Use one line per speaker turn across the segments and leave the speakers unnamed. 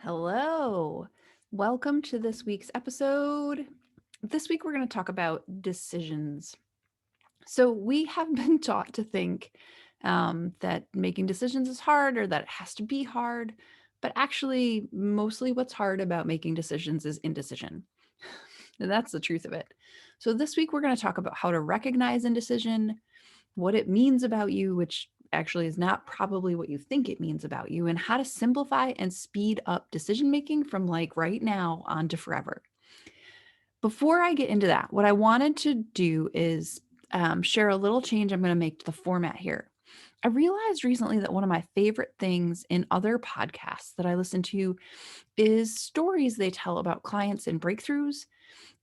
Hello. Welcome to this week's episode. This week, we're going to talk about decisions. So, we have been taught to think that making decisions is hard or that it has to be hard. But actually, mostly what's hard about making decisions is indecision. And that's the truth of it. So, this week, we're going to talk about how to recognize indecision, what it means about you, which actually is not probably what you think it means about you, and how to simplify and speed up decision making from like right now on to forever. Before I get into that, what I wanted to do is share a little change I'm going to make to the format here. I realized recently that one of my favorite things in other podcasts that I listen to is stories they tell about clients and breakthroughs.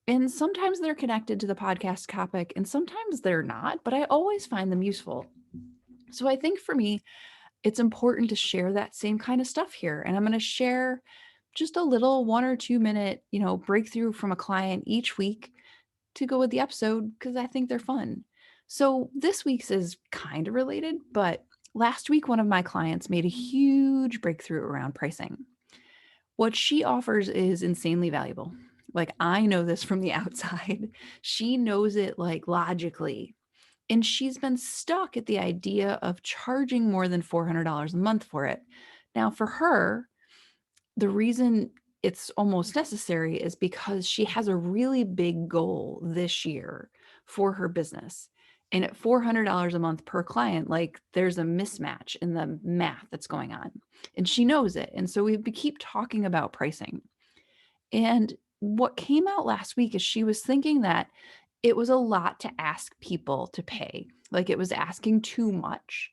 And sometimes they're connected to the podcast topic, and sometimes they're not, but I always find them useful. So I think for me, it's important to share that same kind of stuff here. And I'm going to share just a little 1 or 2 minute, breakthrough from a client each week to go with the episode because I think they're fun. So this week's is kind of related, but last week, one of my clients made a huge breakthrough around pricing. What she offers is insanely valuable. Like, I know this from the outside. She knows it like logically, and she's been stuck at the idea of charging more than $400 a month for it. Now, for her, the reason it's almost necessary is because she has a really big goal this year for her business. And at $400 a month per client, like there's a mismatch in the math that's going on. And she knows it. And so we keep talking about pricing. And what came out last week is she was thinking that it was a lot to ask people to pay, like it was asking too much.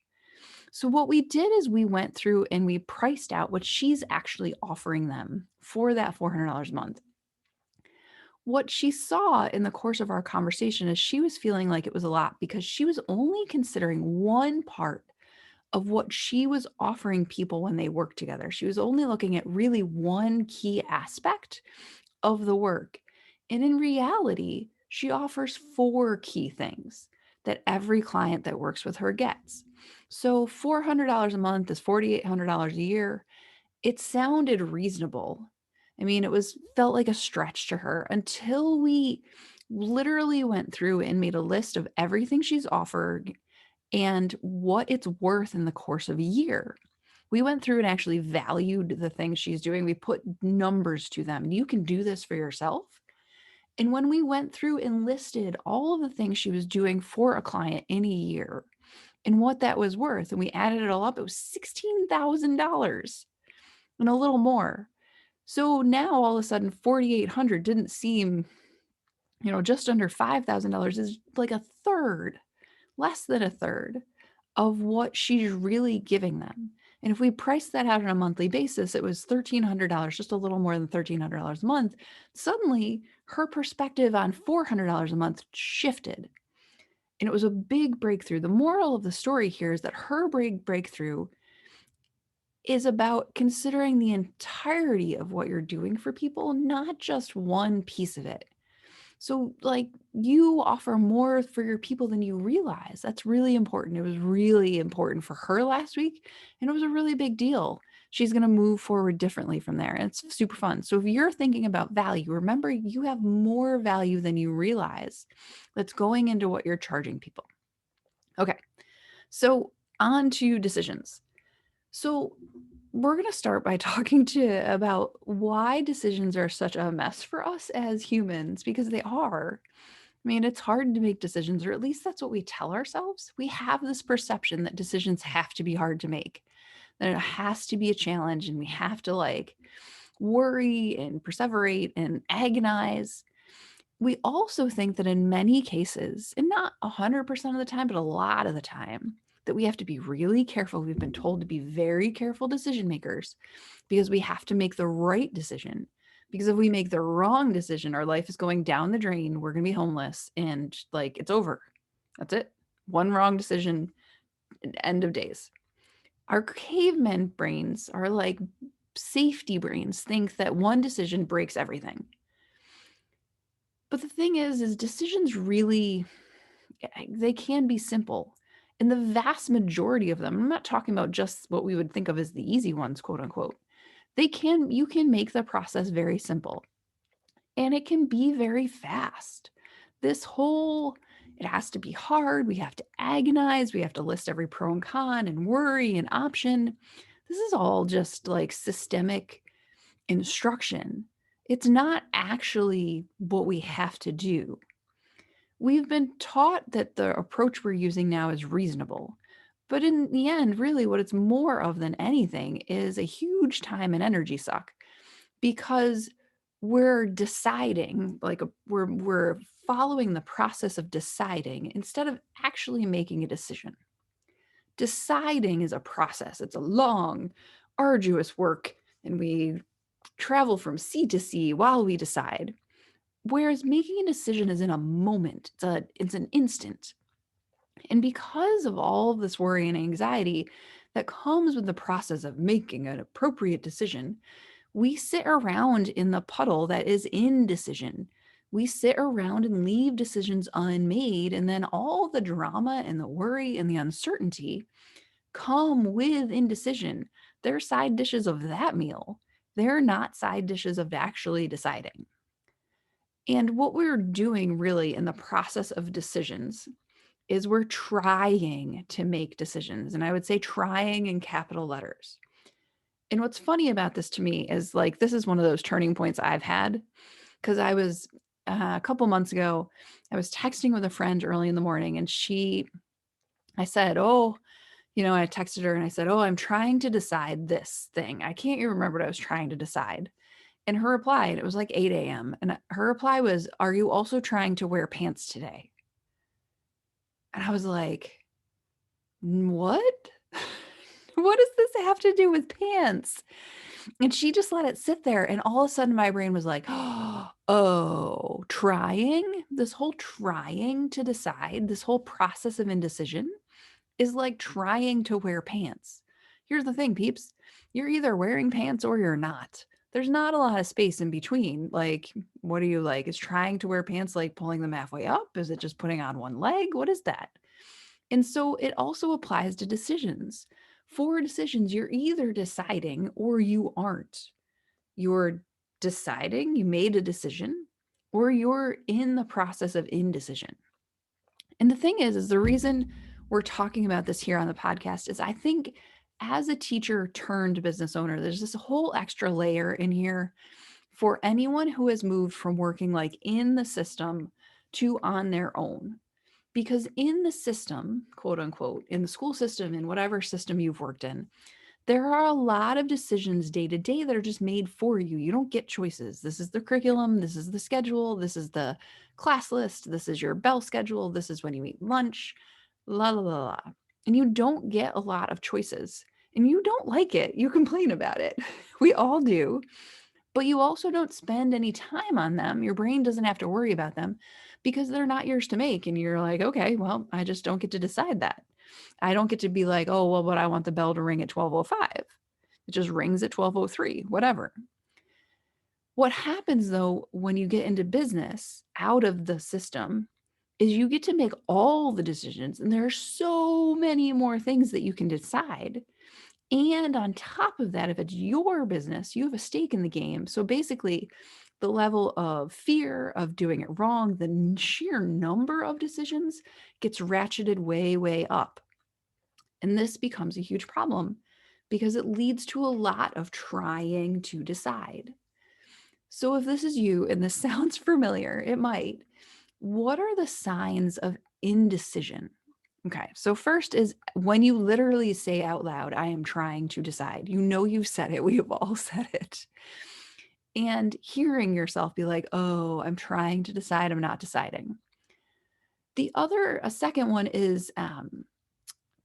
So, what we did is we went through and we priced out what she's actually offering them for that $400 a month. What she saw in the course of our conversation is she was feeling like it was a lot because she was only considering one part of what she was offering people when they worked together. She was only looking at really one key aspect of the work. And in reality, she offers four key things that every client that works with her gets. So $400 a month is $4,800 a year. It sounded reasonable. I mean, it was felt like a stretch to her until we literally went through and made a list of everything she's offered and what it's worth in the course of a year. We went through and actually valued the things she's doing. We put numbers to them. You can do this for yourself. And when we went through and listed all of the things she was doing for a client in a year and what that was worth, and we added it all up, it was $16,000 and a little more. So now all of a sudden, 4,800 didn't seem, just under $5,000 is like a third, less than a third of what she's really giving them. And if we price that out on a monthly basis, it was $1,300, just a little more than $1,300 a month. Suddenly, her perspective on $400 a month shifted. And it was a big breakthrough. The moral of the story here is that her big breakthrough is about considering the entirety of what you're doing for people, not just one piece of it. So, like, you offer more for your people than you realize. That's really important. It was really important for her last week, and it was a really big deal. She's going to move forward differently from there. And it's super fun. So, if you're thinking about value, remember you have more value than you realize that's going into what you're charging people. Okay. So, on to decisions. So, we're going to start by talking about why decisions are such a mess for us as humans, because they are. I mean, it's hard to make decisions, or at least that's what we tell ourselves. We have this perception that decisions have to be hard to make, that it has to be a challenge, and we have to like worry and perseverate and agonize. We also think that in many cases, and not 100% of the time, but a lot of the time, that we have to be really careful. We've been told to be very careful decision makers because we have to make the right decision. Because if we make the wrong decision, our life is going down the drain. We're going to be homeless and like it's over. That's it. One wrong decision, end of days. Our caveman brains are like safety brains, think that one decision breaks everything. But the thing is decisions really, they can be simple. And the vast majority of them, I'm not talking about just what we would think of as the easy ones, quote unquote. You can make the process very simple, and it can be very fast. It has to be hard. We have to agonize. We have to list every pro and con and worry and option. This is all just like systemic instruction. It's not actually what we have to do. We've been taught that the approach we're using now is reasonable. But in the end, really, what it's more of than anything is a huge time and energy suck, because we're deciding, we're following the process of deciding instead of actually making a decision. Deciding is a process. It's a long, arduous work, and we travel from sea to sea while we decide. Whereas making a decision is in a moment. It's an instant. And because of all of this worry and anxiety that comes with the process of making an appropriate decision, we sit around in the puddle that is indecision. We sit around and leave decisions unmade, and then all the drama and the worry and the uncertainty come with indecision. They're side dishes of that meal. They're not side dishes of actually deciding. And what we're doing really in the process of decisions is we're trying to make decisions. And I would say trying in capital letters. And what's funny about this to me is like, this is one of those turning points I've had, because I was a couple months ago, I was texting with a friend early in the morning, and I said, oh, I texted her and I said, oh, I'm trying to decide this thing. I can't even remember what I was trying to decide. And her reply, and it was like 8 a.m. And her reply was, are you also trying to wear pants today? And I was like, what? What does this have to do with pants? And she just let it sit there. And all of a sudden, my brain was like, oh, trying? This whole trying to decide, this whole process of indecision is like trying to wear pants. Here's the thing, peeps. You're either wearing pants or you're not. There's not a lot of space in between. Like, what do you like? Is trying to wear pants like pulling them halfway up? Is it just putting on one leg? What is that? And so it also applies to decisions. For decisions, you're either deciding or you aren't. You're deciding, you made a decision, or you're in the process of indecision. And the thing is the reason we're talking about this here on the podcast is I think as a teacher turned business owner, there's this whole extra layer in here for anyone who has moved from working like in the system to on their own. Because in the system, quote unquote, in the school system, in whatever system you've worked in, there are a lot of decisions day to day that are just made for you. You don't get choices. This is the curriculum. This is the schedule. This is the class list. This is your bell schedule. This is when you eat lunch, la, la, la, la. And you don't get a lot of choices. And you don't like it. You complain about it. We all do. But you also don't spend any time on them. Your brain doesn't have to worry about them because they're not yours to make. And you're like, okay, well, I just don't get to decide that. I don't get to be like, oh, well, but I want the bell to ring at 12:05. It just rings at 12:03, whatever. What happens though when you get into business out of the system is you get to make all the decisions, and there are so many more things that you can decide. And on top of that, if it's your business, you have a stake in the game. So basically, the level of fear of doing it wrong, the sheer number of decisions gets ratcheted way, way up. And this becomes a huge problem because it leads to a lot of trying to decide. So if this is you and this sounds familiar, it might. What are the signs of indecision? Okay, so first is when you literally say out loud, I am trying to decide. You know you've said it. We have all said it. And hearing yourself be like, oh, I'm trying to decide. I'm not deciding. A second one is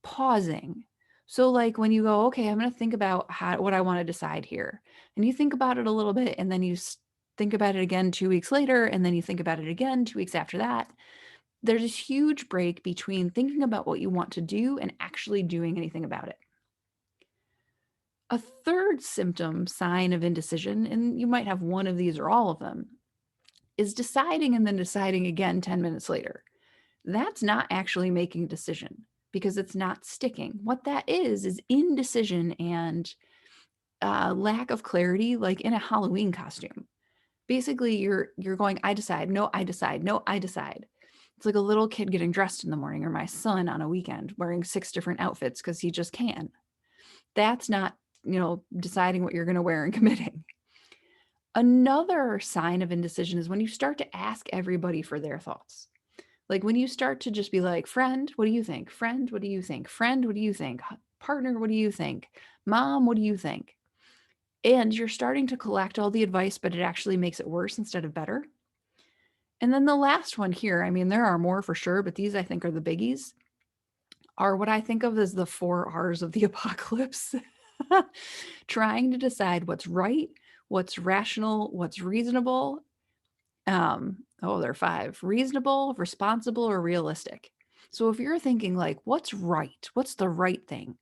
pausing. So like when you go, okay, I'm going to think about what I want to decide here. And you think about it a little bit, and then you think about it again 2 weeks later, and then you think about it again 2 weeks after that. There's this huge break between thinking about what you want to do and actually doing anything about it. A third sign of indecision, and you might have one of these or all of them, is deciding and then deciding again 10 minutes later. That's not actually making a decision because it's not sticking. What that is indecision, and lack of clarity, like in a Halloween costume. Basically, you're going, I decide, no, I decide, no, I decide. It's like a little kid getting dressed in the morning, or my son on a weekend wearing 6 different outfits because he just can. That's not, deciding what you're going to wear and committing. Another sign of indecision is when you start to ask everybody for their thoughts. Like when you start to just be like, friend, what do you think? Friend, what do you think? Friend, what do you think? Partner, what do you think? Mom, what do you think? And you're starting to collect all the advice, but it actually makes it worse instead of better. And then the last one here, I mean, there are more for sure, but these I think are the biggies, are what I think of as the 4 R's of the apocalypse. Trying to decide what's right, what's rational, what's reasonable. There are 5: reasonable, responsible, or realistic. So if you're thinking like, what's right? What's the right thing?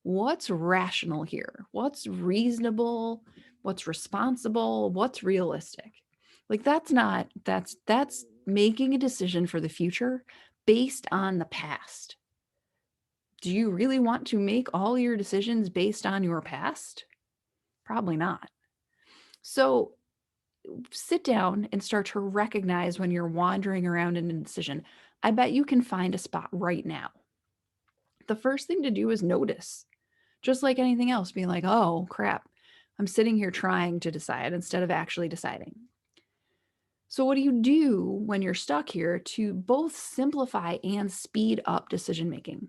What's rational here? What's reasonable? What's responsible? What's realistic? Like that's making a decision for the future based on the past. Do you really want to make all your decisions based on your past? Probably not. So sit down and start to recognize when you're wandering around in indecision. I bet you can find a spot right now. The first thing to do is notice, just like anything else, being like, oh crap, I'm sitting here trying to decide instead of actually deciding. So, what do you do when you're stuck here to both simplify and speed up decision making?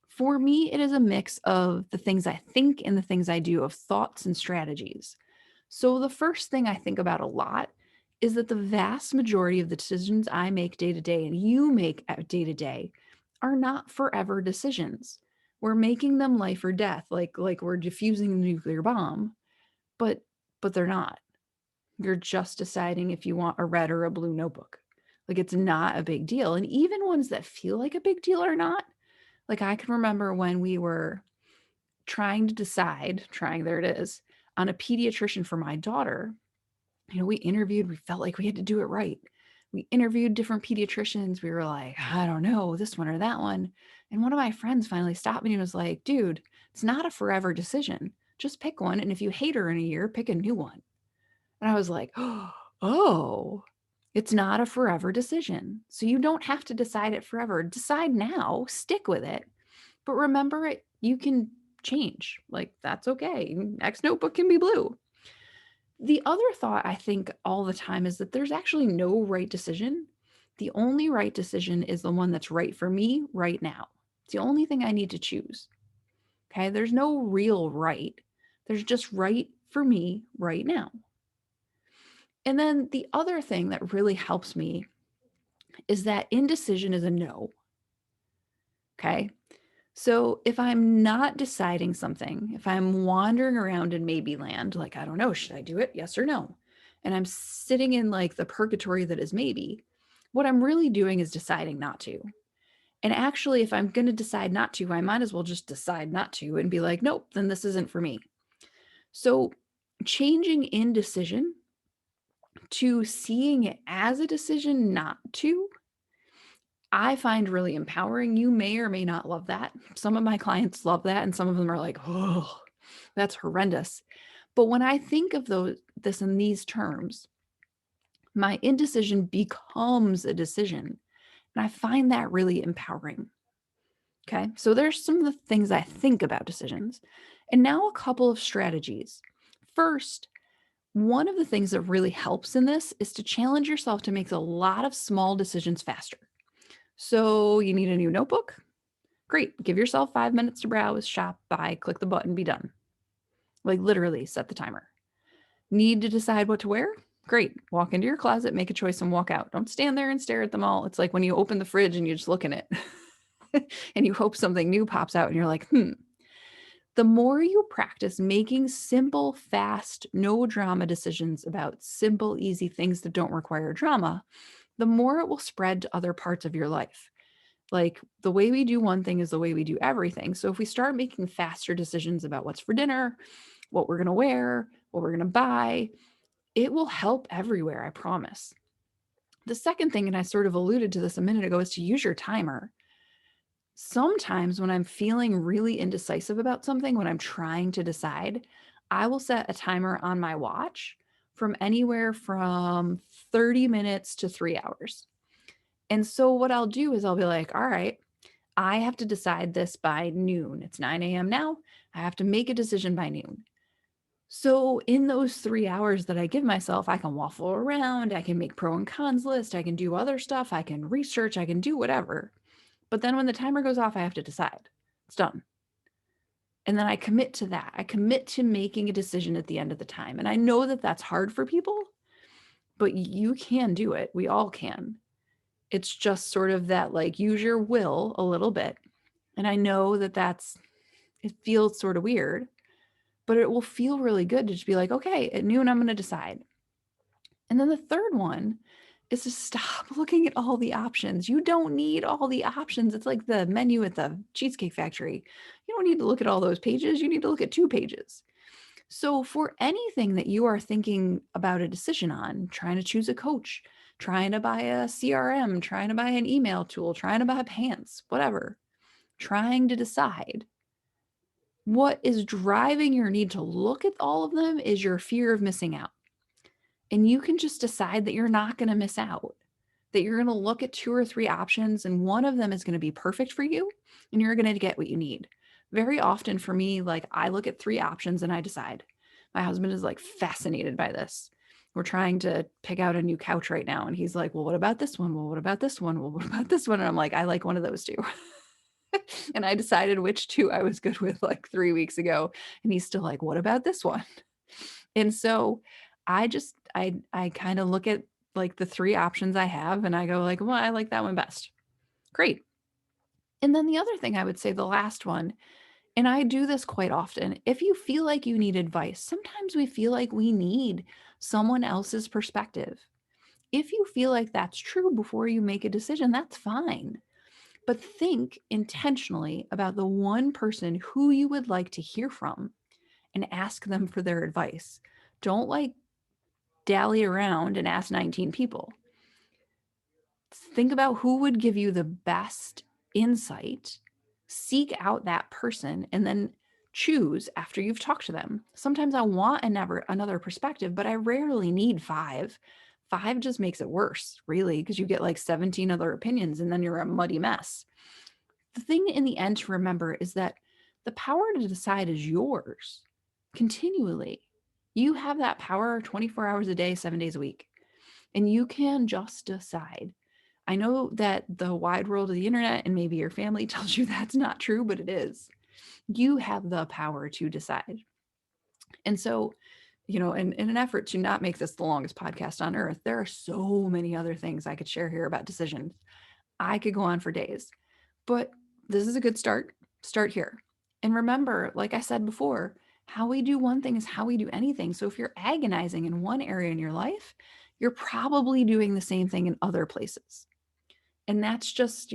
For me, it is a mix of the things I think and the things I do, of thoughts and strategies. So, the first thing I think about a lot is that the vast majority of the decisions I make day to day and you make day to day are not forever decisions. We're making them life or death, like we're diffusing a nuclear bomb, but they're not. You're just deciding if you want a red or a blue notebook. Like it's not a big deal. And even ones that feel like a big deal are not. Like I can remember when we were trying to decide, there it is, on a pediatrician for my daughter. We interviewed, we felt like we had to do it right. We interviewed different pediatricians. We were like, I don't know, this one or that one. And one of my friends finally stopped me and was like, dude, it's not a forever decision. Just pick one. And if you hate her in a year, pick a new one. And I was like, oh, it's not a forever decision. So you don't have to decide it forever. Decide now, stick with it. But remember it, you can change. Like that's okay. Next notebook can be blue. The other thought I think all the time is that there's actually no right decision. The only right decision is the one that's right for me right now. It's the only thing I need to choose. Okay. There's no real right. There's just right for me right now. And then the other thing that really helps me is that indecision is a no. Okay. So if I'm not deciding something, if I'm wandering around in maybe land, like, I don't know, should I do it? Yes or no? And I'm sitting in like the purgatory that is maybe, what I'm really doing is deciding not to. And actually, if I'm going to decide not to, I might as well just decide not to and be like, nope, then this isn't for me. So changing indecision to seeing it as a decision not to, I find really empowering. You may or may not love that. Some of my clients love that, and some of them are like, oh, that's horrendous. But when I think of this in these terms, my indecision becomes a decision. And I find that really empowering. Okay. So there's some of the things I think about decisions. And now a couple of strategies. First, one of the things that really helps in this is to challenge yourself to make a lot of small decisions faster. So you need a new notebook? Great. Give yourself 5 minutes to browse, shop, buy, click the button, be done. Like literally set the timer. Need to decide what to wear? Great. Walk into your closet, make a choice, and walk out. Don't stand there and stare at them all. It's like when you open the fridge and you just look in it and you hope something new pops out and you're like, The more you practice making simple, fast, no drama decisions about simple, easy things that don't require drama, the more it will spread to other parts of your life. Like the way we do one thing is the way we do everything. So if we start making faster decisions about what's for dinner, what we're going to wear, what we're going to buy, it will help everywhere, I promise. The second thing, and I sort of alluded to this a minute ago, is to use your timer. Sometimes when I'm feeling really indecisive about something, when I'm trying to decide, I will set a timer on my watch from anywhere from 30 minutes to 3 hours. And so what I'll do is I'll be like, all right, I have to decide this by noon. It's 9 a.m. now. I have to make a decision by noon. So in those 3 hours that I give myself, I can waffle around, I can make pro and cons list, I can do other stuff, I can research, I can do whatever. But then when the timer goes off, I have to decide. It's done. And then I commit to that. I commit to making a decision at the end of the time. And I know that that's hard for people, but you can do it. We all can. It's just sort of that, like, use your will a little bit. And I know that it feels sort of weird, but it will feel really good to just be like, okay, at noon, I'm going to decide. And then the third one is to stop looking at all the options. You don't need all the options. It's like the menu at the Cheesecake Factory. You don't need to look at all those pages. You need to look at 2 pages. So, for anything that you are thinking about a decision on, trying to choose a coach, trying to buy a CRM, trying to buy an email tool, trying to buy pants, whatever, trying to decide, what is driving your need to look at all of them is your fear of missing out. And you can just decide that you're not going to miss out, that you're going to look at 2 or 3 options and one of them is going to be perfect for you and you're going to get what you need. Very often for me, like, I look at 3 options and I decide. My husband is like fascinated by this. We're trying to pick out a new couch right now and he's like, "Well, what about this one? Well, what about this one? Well, what about this one?" And I'm like, "I like one of those 2." And I decided which 2 I was good with like 3 weeks ago and he's still like, "What about this one?" And so I kind of look at like the 3 options I have and I go like, "Well, I like that one best." Great. And then the other thing I would say, the last one, and I do this quite often, if you feel like you need advice, sometimes we feel like we need someone else's perspective. If you feel like that's true before you make a decision, that's fine. But think intentionally about the one person who you would like to hear from and ask them for their advice. Don't like dally around and ask 19 people. Think about who would give you the best insight, seek out that person, and then choose after you've talked to them. Sometimes I want another perspective, but I rarely need 5. 5 just makes it worse, really, because you get like 17 other opinions and then you're a muddy mess. The thing in the end to remember is that the power to decide is yours continually. You have that power 24 hours a day, 7 days a week, and you can just decide. I know that the wide world of the internet and maybe your family tells you that's not true, but it is. You have the power to decide. And so, in an effort to not make this the longest podcast on earth, there are so many other things I could share here about decisions. I could go on for days, but this is a good start. Start here. And remember, like I said before, how we do one thing is how we do anything. So if you're agonizing in one area in your life, you're probably doing the same thing in other places. And that's just,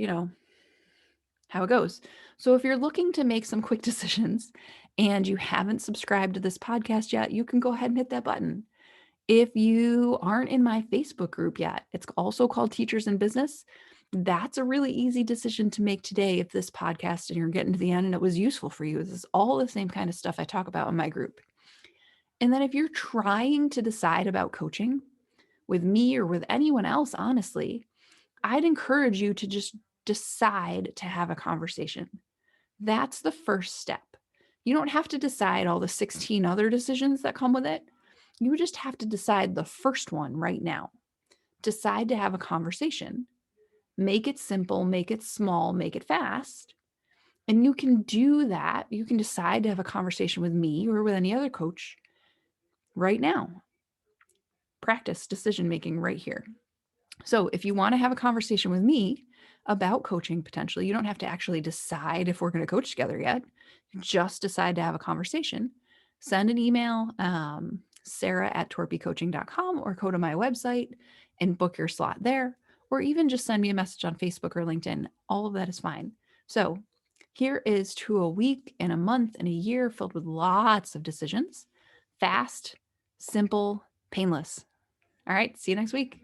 how it goes. So if you're looking to make some quick decisions and you haven't subscribed to this podcast yet, you can go ahead and hit that button. If you aren't in my Facebook group yet, it's also called Teachers in Business. That's a really easy decision to make today if this podcast and you're getting to the end and it was useful for you. This is all the same kind of stuff I talk about in my group. And then if you're trying to decide about coaching with me or with anyone else, honestly, I'd encourage you to just decide to have a conversation. That's the first step. You don't have to decide all the 16 other decisions that come with it. You just have to decide the first one right now. Decide to have a conversation. Make it simple, make it small, make it fast. And you can do that. You can decide to have a conversation with me or with any other coach right now. Practice decision making right here. So if you want to have a conversation with me about coaching potentially, you don't have to actually decide if we're going to coach together yet. Just decide to have a conversation. Send an email, sarah@torpycoaching.com, or go to my website and book your slot there, or even just send me a message on Facebook or LinkedIn. All of that is fine. So here is to a week and a month and a year filled with lots of decisions. Fast, simple, painless. All right, see you next week.